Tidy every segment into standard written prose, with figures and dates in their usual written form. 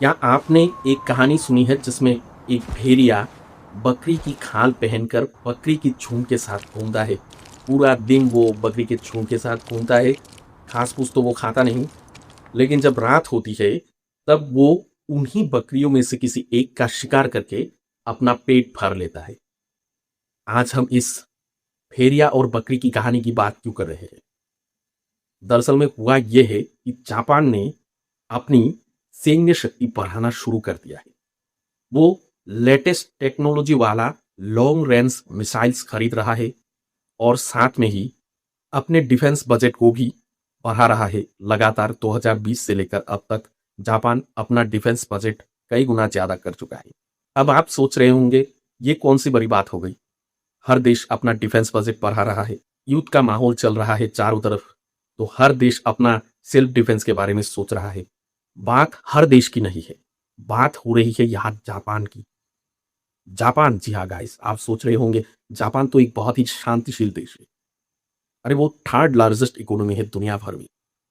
क्या आपने एक कहानी सुनी है जिसमें एक भेड़िया बकरी की खाल पहनकर बकरी की छूंछ के साथ घूमता है। पूरा दिन वो बकरी के छूंछ के साथ घूमता है। घास फूस तो वो खाता नहीं, लेकिन जब रात होती है तब वो उन्हीं बकरियों में से किसी एक का शिकार करके अपना पेट भर लेता है। आज हम इस भेड़िया और बकरी की कहानी की बात क्यों कर रहे हैं? दरअसल में हुआ यह है कि जापान ने अपनी सैन्य शक्ति बढ़ाना शुरू कर दिया है। वो लेटेस्ट टेक्नोलॉजी वाला लॉन्ग रेंज मिसाइल्स खरीद रहा है और साथ में ही अपने डिफेंस बजट को भी बढ़ा रहा है। लगातार 2020 से लेकर अब तक जापान अपना डिफेंस बजट कई गुना ज्यादा कर चुका है। अब आप सोच रहे होंगे ये कौन सी बड़ी बात हो गई, हर देश अपना डिफेंस बजट बढ़ा रहा है, युद्ध का माहौल चल रहा है चारों तरफ, तो हर देश अपना सेल्फ डिफेंस के बारे में सोच रहा है। बात हर देश की नहीं है, बात हो रही है यहाँ जापान की। जापान, जी हाँ गाइस, आप सोच रहे होंगे जापान तो एक बहुत ही शांतिशील देश है। अरे वो थर्ड लार्जेस्ट इकोनॉमी है दुनिया भर में।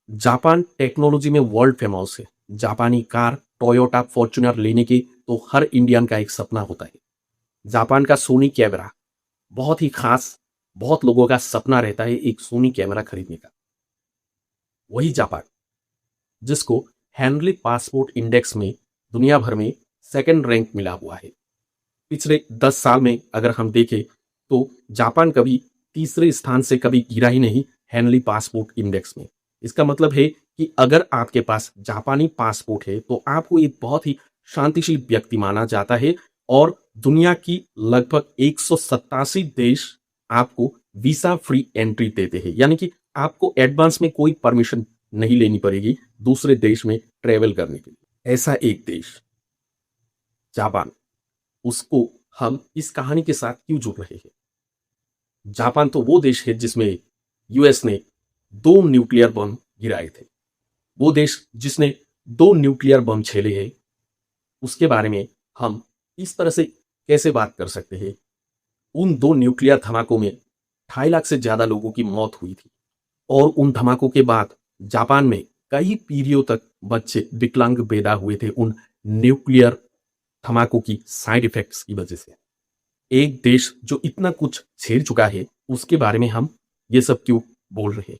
जापान टेक्नोलॉजी में वर्ल्ड फेमस है। जापानी कार टोयोटा फॉर्च्यूनर लेने के तो हर इंडियन का एक सपना होता है। जापान का सोनी कैमरा बहुत ही खास, बहुत लोगों का सपना रहता है एक सोनी कैमरा खरीदने का। वही जापान जिसको हेनली पासपोर्ट इंडेक्स में दुनिया भर में सेकंड रैंक मिला हुआ है। पिछले 10 साल में अगर हम देखें तो जापान कभी तीसरे स्थान से कभी गिरा ही नहीं हेनली पासपोर्ट इंडेक्स में। इसका मतलब है कि अगर आपके पास जापानी पासपोर्ट है तो आपको एक बहुत ही शांतिशील व्यक्ति माना जाता है और दुनिया की लगभग 187 देश आपको वीसा फ्री एंट्री देते हैं। यानी कि आपको एडवांस में कोई परमिशन नहीं लेनी पड़ेगी दूसरे देश में ट्रेवल करने के लिए। ऐसा एक देश जापान, उसको हम इस कहानी के साथ क्यों जुड़ रहे हैं? जापान तो वो देश है जिसमें यूएस ने 2 न्यूक्लियर बम गिराए थे। वो देश जिसने 2 न्यूक्लियर बम झेले हैं, उसके बारे में हम इस तरह से कैसे बात कर सकते हैं? उन 2 न्यूक्लियर धमाकों में 2.5 लाख से ज्यादा लोगों की मौत हुई थी और उन धमाकों के बाद जापान में कई पीढ़ियों तक बच्चे विकलांग पैदा हुए थे उन न्यूक्लियर धमाकों की साइड इफेक्ट्स की वजह से। एक देश जो इतना कुछ झेल चुका है उसके बारे में हम ये सब क्यों बोल रहे हैं?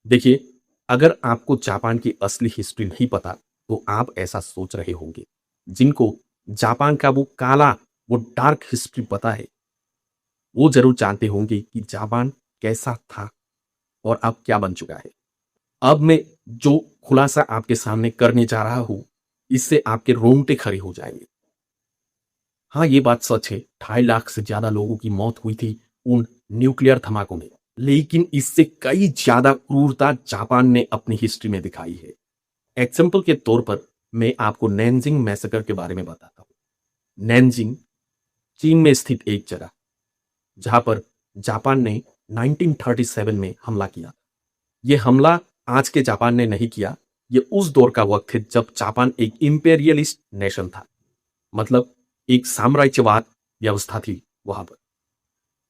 देखिए, अगर आपको जापान की असली हिस्ट्री नहीं पता तो आप ऐसा सोच रहे होंगे। जिनको जापान का वो काला, वो डार्क हिस्ट्री पता है, वो जरूर जानते होंगे कि जापान कैसा था और अब क्या बन चुका है। अब मैं जो खुलासा आपके सामने करने जा रहा हूं, इससे आपके रोंगटे खड़े हो जाएंगे। हाँ, ये बात सच है, 2.5 लाख से ज्यादा लोगों की मौत हुई थी उन न्यूक्लियर धमाकों में, लेकिन इससे कई ज्यादा क्रूरता जापान ने अपनी हिस्ट्री में दिखाई है। एग्जाम्पल के तौर पर मैं आपको नैनजिंग मैसेकर के बारे में बताता हूँ। नैनजिंग चीन में स्थित एक जगह जहां पर जापान ने 1937 में हमला किया। यह हमला आज के जापान ने नहीं किया, ये उस दौर का वक्त है जब जापान एक इंपेरियलिस्ट नेशन था, मतलब एक साम्राज्यवाद व्यवस्था थी वहां पर।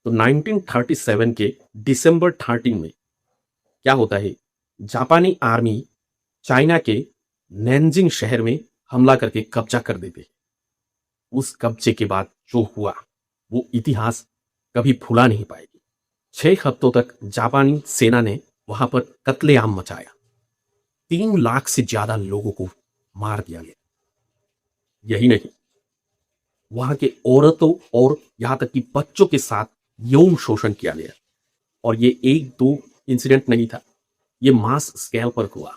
तो 1937 के दिसंबर 13 में क्या होता है, जापानी आर्मी चाइना के नैनजिंग शहर में हमला करके कब्जा कर देते हैं। उस कब्जे के बाद जो हुआ वो इतिहास कभी भुला नहीं पाएगी। 6 हफ्तों तक जापानी सेना ने वहां पर कत्लेआम मचाया। 3 लाख से ज्यादा लोगों को मार दिया गया। यही नहीं, वहां के औरतों और यहां तक कि बच्चों के साथ यौन शोषण किया गया। और ये एक दो इंसिडेंट नहीं था, ये मास स्केल पर हुआ।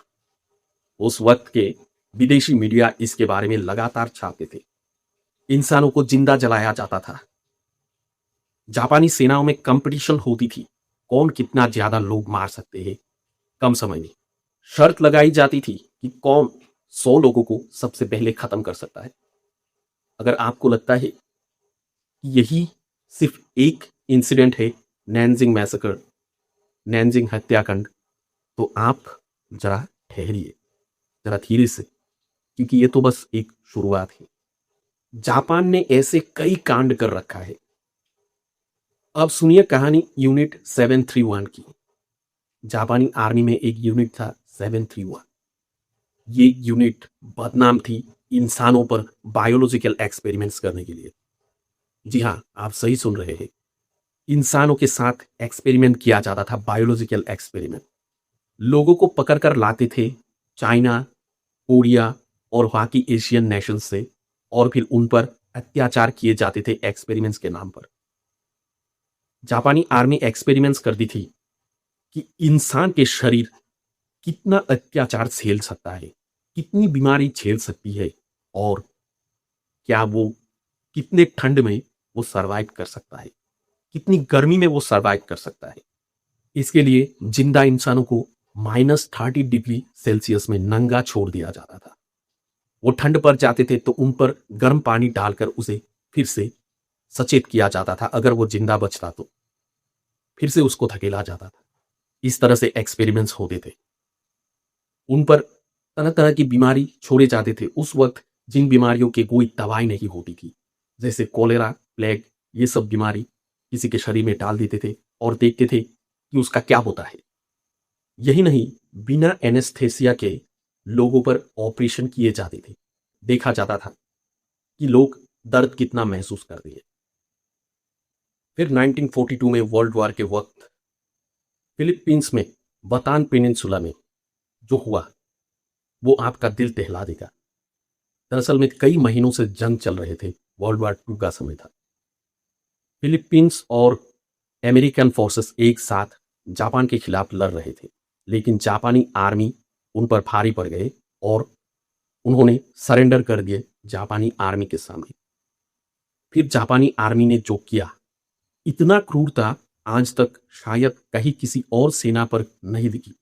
उस वक्त के विदेशी मीडिया इसके बारे में लगातार छापते थे। इंसानों को जिंदा जलाया जाता था। जापानी सेनाओं में कंपटीशन होती थी, कौन कितना ज्यादा लोग मार सकते हैं कम समय में। शर्त लगाई जाती थी कि कौन 100 लोगों को सबसे पहले खत्म कर सकता है। अगर आपको लगता है कि यही सिर्फ एक इंसिडेंट है, नैनजिंग मैसेकर, नैनजिंग हत्याकांड, तो आप जरा ठहरिए, जरा धीरे से, क्योंकि ये तो बस एक शुरुआत है। जापान ने ऐसे कई कांड कर रखा है। अब सुनिए कहानी यूनिट 731 की। जापानी आर्मी में एक यूनिट था 731। ये यूनिट बदनाम थी इंसानों पर बायोलॉजिकल एक्सपेरिमेंट्स करने के लिए। जी हाँ, आप सही सुन रहे हैं। इंसानों के साथ एक्सपेरिमेंट किया जाता था, बायोलॉजिकल एक्सपेरिमेंट। लोगों को पकड़ कर लाते थे चाइना, कोरिया और वहाँ की एशियन नेशंस से, और फिर उन पर अत्याचार किए जाते थे एक्सपेरिमेंट्स के नाम पर। जापानी आर्मी एक्सपेरिमेंट्स करती थी कि इंसान के शरीर कितना अत्याचार झेल सकता है, कितनी बीमारी झेल सकती है, और क्या वो कितने ठंड में वो सरवाइव कर सकता है, कितनी गर्मी में वो सरवाइव कर सकता है। इसके लिए जिंदा इंसानों को -30 डिग्री सेल्सियस में नंगा छोड़ दिया जाता था। वो ठंड पर जाते थे तो उन पर गर्म पानी डालकर उसे फिर से सचेत किया जाता था। अगर वो जिंदा बचता तो फिर से उसको धकेला जाता था। इस तरह से एक्सपेरिमेंट्स होते थे। उन पर तरह तरह की बीमारी छोड़े जाते थे उस वक्त, जिन बीमारियों की कोई दवाई नहीं होती थी, जैसे कोलेरा, प्लेग, ये सब बीमारी किसी के शरीर में डाल देते थे और देखते थे कि उसका क्या होता है। यही नहीं, बिना एनेस्थेसिया के लोगों पर ऑपरेशन किए जाते थे। देखा जाता था कि लोग दर्द कितना महसूस करते हैं। फिर 1942 में वर्ल्ड वॉर के वक्त फिलीपींस में बतान पेनिनसुला में जो हुआ वो आपका दिल दहला देगा। दरअसल में कई महीनों से जंग चल रहे थे, वर्ल्ड वॉर 2 का समय था। फिलीपींस और अमेरिकन फोर्सेस एक साथ जापान के खिलाफ लड़ रहे थे, लेकिन जापानी आर्मी उन पर भारी पड़ गए और उन्होंने सरेंडर कर दिए जापानी आर्मी के सामने। फिर जापानी आर्मी ने जो किया, इतना क्रूरता आज तक शायद कहीं किसी और सेना पर नहीं दिखी।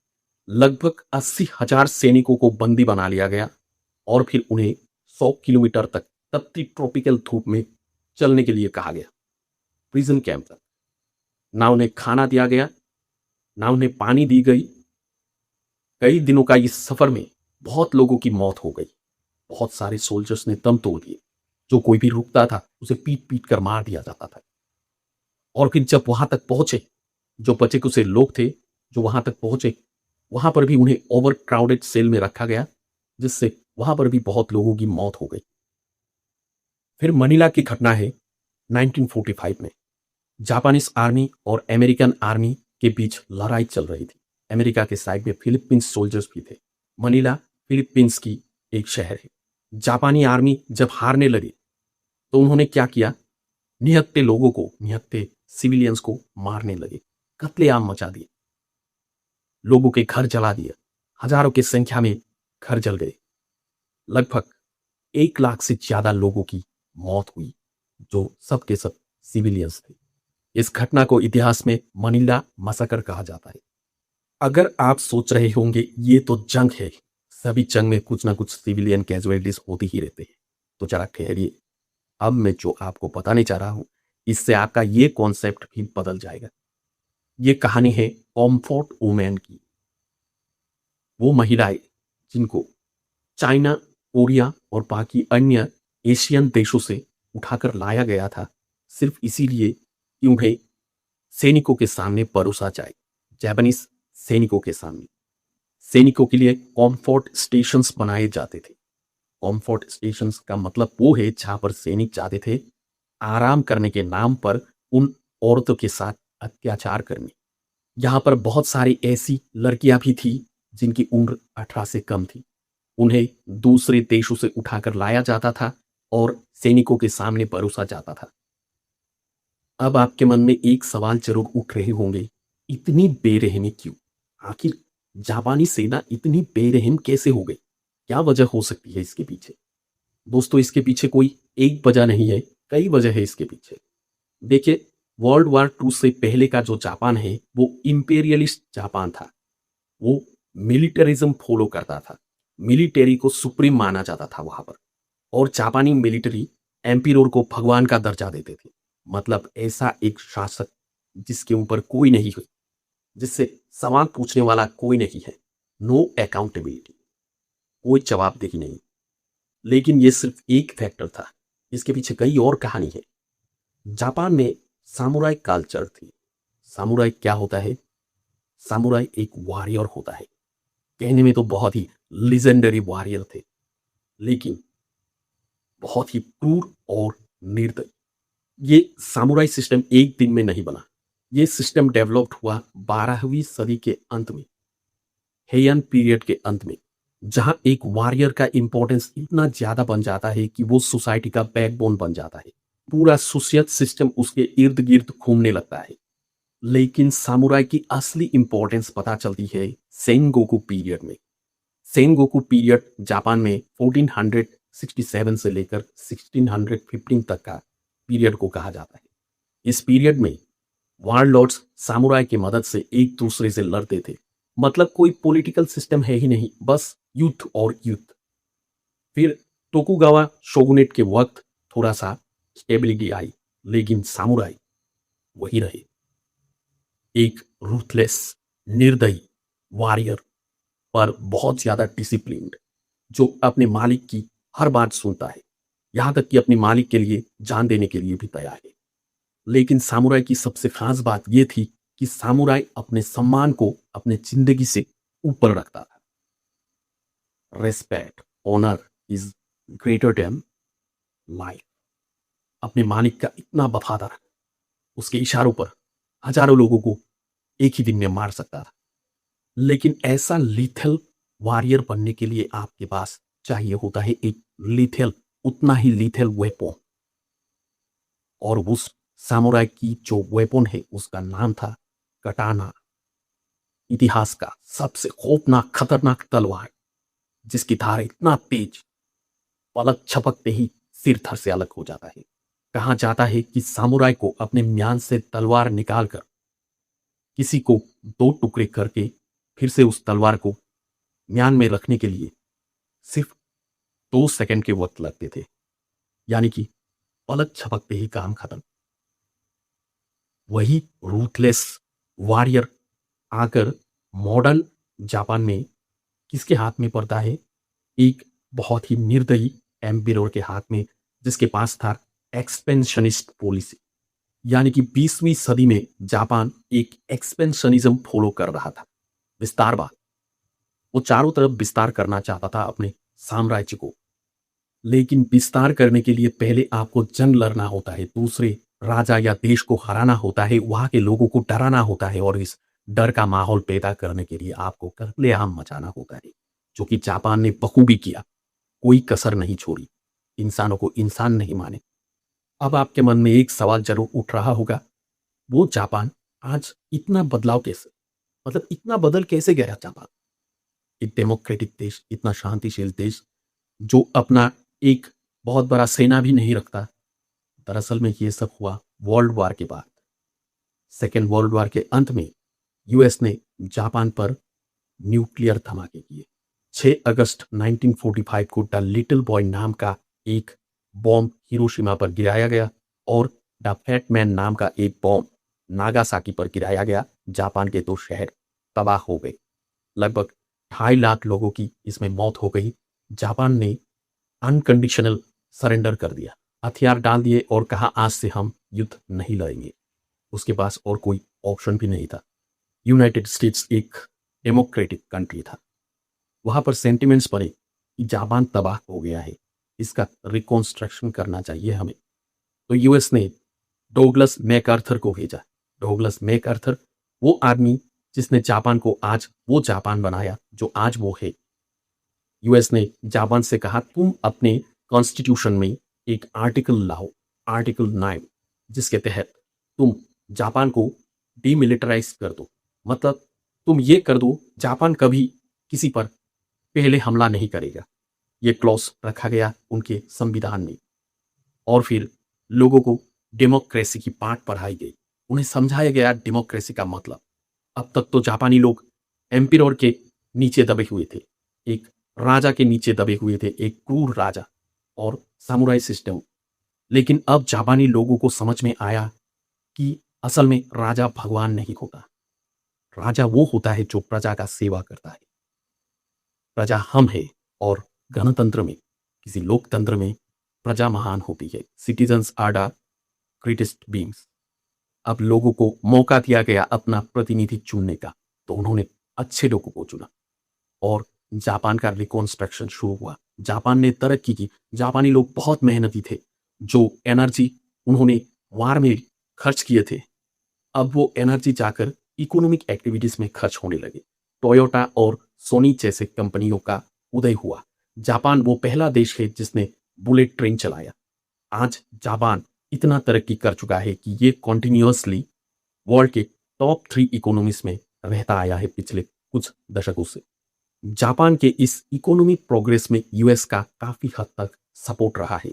लगभग 80,000 सैनिकों को बंदी बना लिया गया और फिर उन्हें 100 किलोमीटर तक तपती ट्रॉपिकल धूप में चलने के लिए कहा गया, प्रिजन कैंप तक। ना उन्हें खाना दिया गया, ना उन्हें पानी दी गई। कई दिनों का इस सफर में बहुत लोगों की मौत हो गई। बहुत सारे सोल्जर्स ने दम तोड़ दिए। जो कोई भी रुकता था उसे पीट पीट कर मार दिया जाता था। और फिर जब वहां तक पहुंचे, जो बचे कुछ लोग थे जो वहां तक पहुंचे, वहां पर भी उन्हें ओवर क्राउडेड सेल में रखा गया, जिससे वहां पर भी बहुत लोगों की मौत हो गई। फिर मनीला की घटना है 1945 में। जापानीज आर्मी और अमेरिकन आर्मी के बीच लड़ाई चल रही थी। अमेरिका के साइड में फिलीपींस सोल्जर्स भी थे। मनीला फिलीपींस की एक शहर है। जापानी आर्मी जब हारने लगी तो उन्होंने क्या किया, निहत्थे लोगों को, निहत्थे सिविलियंस को मारने लगे, कत्लेआम मचा दिए, लोगों के घर जला दिए। हजारों की संख्या में घर जल गए। लगभग 1 लाख से ज्यादा लोगों की मौत हुई, जो सब के सब सिविलियंस थे। इस घटना को इतिहास में मनीला मैसेकर कहा जाता है। अगर आप सोच रहे होंगे ये तो जंग है, सभी जंग में कुछ ना कुछ सिविलियन कैजुअलिटीज होती ही रहते हैं, तो जरा ठहरिए। अब मैं जो आपको बताने जा रहा हूं, इससे आपका ये कॉन्सेप्ट भी बदल जाएगा। ये कहानी है कॉम्फोर्ट वुमेन की। वो महिलाएं जिनको चाइना, कोरिया और बाकी अन्य एशियन देशों से उठाकर लाया गया था, सिर्फ इसीलिए कि उन्हें सैनिकों के सामने परोसा जाए। जापानीज सैनिकों के सामने सैनिकों के लिए कॉम्फोर्ट स्टेशंस बनाए जाते थे। कॉम्फोर्ट स्टेशंस का मतलब वो है जहां पर सैनिक जाते थे आराम करने के नाम पर उन औरतों के साथ अत्याचार करने। यहां पर बहुत सारी ऐसी लड़कियां भी थी जिनकी उम्र 18 से कम थी। उन्हें दूसरे देशों से उठाकर लाया जाता था और सैनिकों के सामने परोसा जाता था। अब आपके मन में एक सवाल जरूर उठ रहे होंगे, इतनी बेरहमी क्यों? आखिर जापानी सेना इतनी बेरहम कैसे हो गई? क्या वजह हो सकती है इसके पीछे? दोस्तों, इसके पीछे कोई एक वजह नहीं है, कई वजह है इसके पीछे। देखिए, वर्ल्ड वॉर 2 से पहले का जो जापान है वो इंपेरियलिस्ट जापान था। वो मिलिटरिज्म फॉलो करता था। मिलिट्री को सुप्रीम माना जाता था वहां पर। और जापानी मिलिट्री एम्पिरोर को भगवान का दर्जा देते थे। मतलब ऐसा एक शासक जिसके ऊपर कोई नहीं है, जिससे सवाल पूछने वाला कोई नहीं है। नो अकाउंटेबिलिटी, कोई जवाबदेही नहीं। लेकिन ये सिर्फ एक फैक्टर था, इसके पीछे कई और कहानी है। जापान में सामुराई कल्चर थी। सामुराई क्या होता है? सामुराई एक वॉरियर होता है। कहने में तो बहुत ही लीजेंडरी वॉरियर थे, लेकिन बहुत ही क्रूर और निर्दयी। ये सामुराई सिस्टम एक दिन में नहीं बना। ये सिस्टम डेवलप्ड हुआ 12वीं सदी के अंत में, हेयन पीरियड के अंत में, जहां एक वॉरियर का इंपॉर्टेंस इतना ज्यादा बन जाता है कि वो सोसाइटी का बैकबोन बन जाता है। पूरा सोशियल सिस्टम उसके इर्द गिर्द घूमने लगता है। लेकिन सामुराई की असली इंपॉर्टेंस पता चलती है सेनगोकू पीरियड में। सेनगोकू पीरियड जापान में 1467 से लेकर 1615 तक का पीरियड को कहा जाता है। इस पीरियड में वारलॉर्ड्स सामुराई की मदद से एक दूसरे से लड़ते थे। मतलब कोई पॉलिटिकल सिस्टम है ही नहीं, बस युद्ध और युद्ध। फिर तोकुगावा शोगुनेट के वक्त थोड़ा सा स्टेबिलिटी आई, लेकिन सामुराई वही रहे, एक रूथलेस, निर्दयी वॉरियर, पर बहुत ज्यादा डिसिप्लिन्ड, जो अपने मालिक की हर बात सुनता है, यहां तक कि अपने मालिक के लिए जान देने के लिए भी तैयार है। लेकिन सामुराई की सबसे खास बात यह थी कि सामुराई अपने सम्मान को अपने जिंदगी से ऊपर रखता था। Respect, honour is greater than life. अपने मालिक का इतना वफादार, उसके इशारों पर हजारों लोगों को एक ही दिन में मार सकता था। लेकिन ऐसा लीथल वॉरियर बनने के लिए आपके पास चाहिए होता है एक लीथल, उतना ही लीथल वेपन। और उस सामुराई की जो वेपन है उसका नाम था कटाना, इतिहास का सबसे खौफनाक खतरनाक तलवार, जिसकी धार इतना तेज, पलक झपकते ही सिर धड़ से अलग हो जाता है। कहा जाता है कि सामुराई को अपने म्यान से तलवार निकालकर किसी को दो टुकड़े करके फिर से उस तलवार को म्यान में रखने के लिए सिर्फ 2 सेकंड के वक्त लगते थे, यानी कि पलक झपकते ही काम खत्म। वही रूथलेस वॉरियर आकर मॉडर्न जापान में किसके हाथ में पड़ता है? एक बहुत ही निर्दयी एम्पियर के हाथ में, जिसके पास था एक्सपेंशनिस्ट पॉलिसी। यानी कि 20वीं सदी में जापान एक एक्सपेंशनिज्म फॉलो कर रहा था, विस्तारवाद। वो चारों तरफ विस्तार करना चाहता था अपने साम्राज्य को। लेकिन विस्तार करने के लिए पहले आपको जंग लड़ना होता है, दूसरे राजा या देश को हराना होता है, वहां के लोगों को डराना होता है, और इस डर का माहौल पैदा करने के लिए आपको कत्लेआम मचाना होता है, जो कि जापान ने बखूबी किया। कोई कसर नहीं छोड़ी, इंसानों को इंसान नहीं माने। अब आपके मन में एक सवाल जरूर उठ रहा होगा, वो जापान आज इतना बदलाव कैसे, मतलब इतना बदल कैसे गया जापान? एक डेमोक्रेटिक देश, इतना शांतिशील देश, जो अपना एक बहुत बड़ा सेना भी नहीं रखता। दरअसल में ये सब हुआ वर्ल्ड वॉर के बाद। सेकेंड वर्ल्ड वॉर के अंत में यूएस ने जापान पर न्यूक्लियर धमाके किए। 6 अगस्त 1945 को द लिटिल बॉय नाम का एक बॉम्ब हिरोशिमा पर गिराया गया, और द फैट मैन नाम का एक बॉम्ब नागासाकी पर गिराया गया। जापान के 2 शहर तबाह हो गए। लगभग 2.5 लाख लोगों की इसमें मौत हो गई। जापान ने अनकंडीशनल सरेंडर कर दिया, हथियार डाल दिए और कहा आज से हम युद्ध नहीं लड़ेंगे। उसके पास और कोई ऑप्शन भी नहीं था। यूनाइटेड स्टेट्स एक डेमोक्रेटिक कंट्री था, वहां पर सेंटिमेंट्स पड़े कि जापान तबाह हो गया है, इसका रिकॉन्स्ट्रक्शन करना चाहिए हमें। तो यूएस ने डोगलस मैकआर्थर को भेजा। डोगलस मैकआर्थर वो आदमी जिसने जापान को आज वो जापान बनाया जो आज वो है। यूएस ने जापान से कहा तुम अपने कॉन्स्टिट्यूशन में एक आर्टिकल लाओ, आर्टिकल 9, जिसके तहत तुम जापान को डीमिलिटराइज कर दो। मतलब तुम ये कर दो, जापान कभी किसी पर पहले हमला नहीं करेगा। ये क्लॉज रखा गया उनके संविधान में। और फिर लोगों को डेमोक्रेसी की पाठ पढ़ाई गई, उन्हें समझाया गया डेमोक्रेसी का मतलब। अब तक तो जापानी लोग एम्पियर के नीचे दबे हुए थे, एक राजा के नीचे दबे हुए थे, एक क्रूर राजा और सामुराई सिस्टम। लेकिन अब जापानी लोगों को समझ में आया कि असल में राजा भगवान नहीं होता, राजा वो होता है जो प्रजा का सेवा करता है। प्रजा हम है, और गणतंत्र में, किसी लोकतंत्र में प्रजा महान होती है। Citizens are the greatest beings. अब लोगों को मौका दिया गया अपना प्रतिनिधि चुनने का, तो उन्होंने अच्छे लोगों को चुना। और जापान का रिकॉन्स्ट्रक्शन शुरू हुआ। जापान ने तरक्की की। जापानी लोग बहुत मेहनती थे। जो एनर्जी उन्होंने वार में खर्च किए थे, अब वो एनर्जी जाकर इकोनॉमिक एक्टिविटीज में खर्च होने लगे। टोयोटा और सोनी जैसे कंपनियों का उदय हुआ। जापान वो पहला देश है जिसने बुलेट ट्रेन चलाया। आज जापान इतना तरक्की कर चुका है कि ये कॉन्टिन्यूसली वर्ल्ड के टॉप 3 इकोनॉमीज में रहता आया है पिछले कुछ दशकों से। जापान के इस इकोनॉमिक प्रोग्रेस में यूएस का काफी हद तक सपोर्ट रहा है,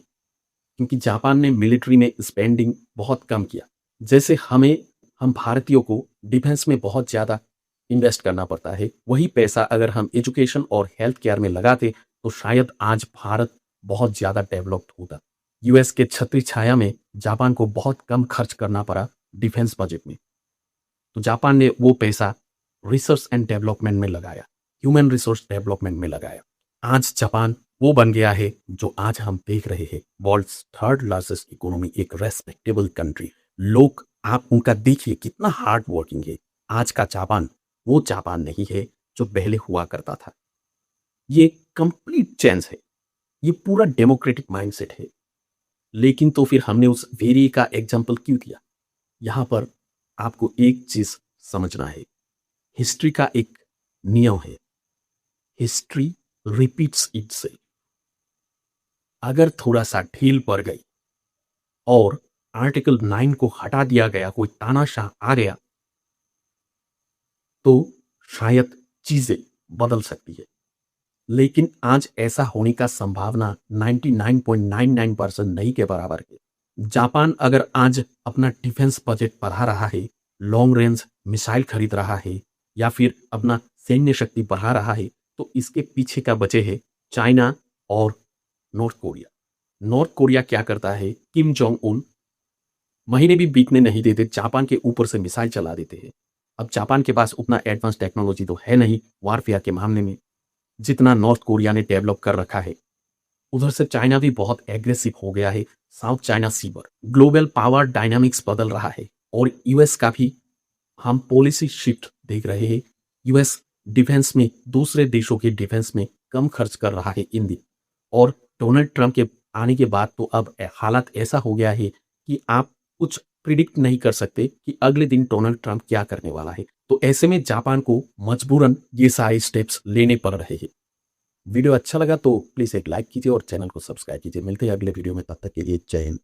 क्योंकि जापान ने मिलिट्री में स्पेंडिंग बहुत कम किया। जैसे हम भारतीयों को डिफेंस में बहुत ज़्यादा इन्वेस्ट करना पड़ता है, वही पैसा अगर हम एजुकेशन और हेल्थ केयर में लगाते तो शायद आज भारत बहुत ज़्यादा डेवलप्ड होता। यूएस के छत्र छाया में जापान को बहुत कम खर्च करना पड़ा डिफेंस बजट में। तो जापान ने वो पैसा रिसर्च एंड डेवलपमेंट में लगाया, ह्यूमन रिसोर्स डेवलपमेंट में लगाया। आज जापान वो बन गया है जो आज हम देख रहे हैं, वर्ल्ड्स 3rd लार्जेस्ट इकोनॉमी, एक रेस्पेक्टेबल कंट्री। लोग आप उनका देखिए कितना हार्ड वर्किंग है। आज का जापान वो जापान नहीं है जो पहले हुआ करता था। ये कंप्लीट चेंज है, ये पूरा डेमोक्रेटिक माइंडसेट है। लेकिन तो फिर हमने उस वेरी का एग्जाम्पल क्यों दिया? यहां पर आपको एक चीज समझना है, हिस्ट्री का एक नियम है, हिस्ट्री रिपीट्स इटसेल्फ। अगर थोड़ा सा ढील पड़ गई और आर्टिकल 9 को हटा दिया गया, कोई तानाशाह आ गया, तो शायद चीजें बदल सकती है। लेकिन आज ऐसा होने का संभावना 99.99% नहीं के बराबर है। जापान अगर आज अपना डिफेंस बजट बढ़ा रहा है, लॉन्ग रेंज मिसाइल खरीद रहा है, या फिर अपना सैन्य शक्ति बढ़ा रहा है, तो इसके पीछे का वजह है चाइना और नॉर्थ कोरिया। नॉर्थ कोरिया क्या करता है, किम जोंग उन महीने भी बीतने नहीं देते, जापान के ऊपर से मिसाइल चला देते हैं। अब जापान के पास उतना एडवांस टेक्नोलॉजी तो है नहीं वारफेयर के मामले में जितना नॉर्थ कोरिया ने डेवलप कर रखा है। उधर से चाइना भी बहुत एग्रेसिव हो गया है, साउथ चाइना सी पर। ग्लोबल पावर डायनामिक्स बदल रहा है और यूएस का भी हम पॉलिसी शिफ्ट देख रहे हैं। यूएस डिफेंस में दूसरे देशों के डिफेंस में कम खर्च कर रहा है इन दिन। और डोनाल्ड ट्रंप के आने के बाद तो अब हालात ऐसा हो गया है कि आप कुछ प्रिडिक्ट नहीं कर सकते कि अगले दिन डोनाल्ड ट्रंप क्या करने वाला है। तो ऐसे में जापान को मजबूरन ये सारे स्टेप्स लेने पड़ रहे हैं। वीडियो अच्छा लगा तो प्लीज़ एक लाइक कीजिए और चैनल को सब्सक्राइब कीजिए। मिलते हैं अगले वीडियो में, तब तक के लिए जय हिंद।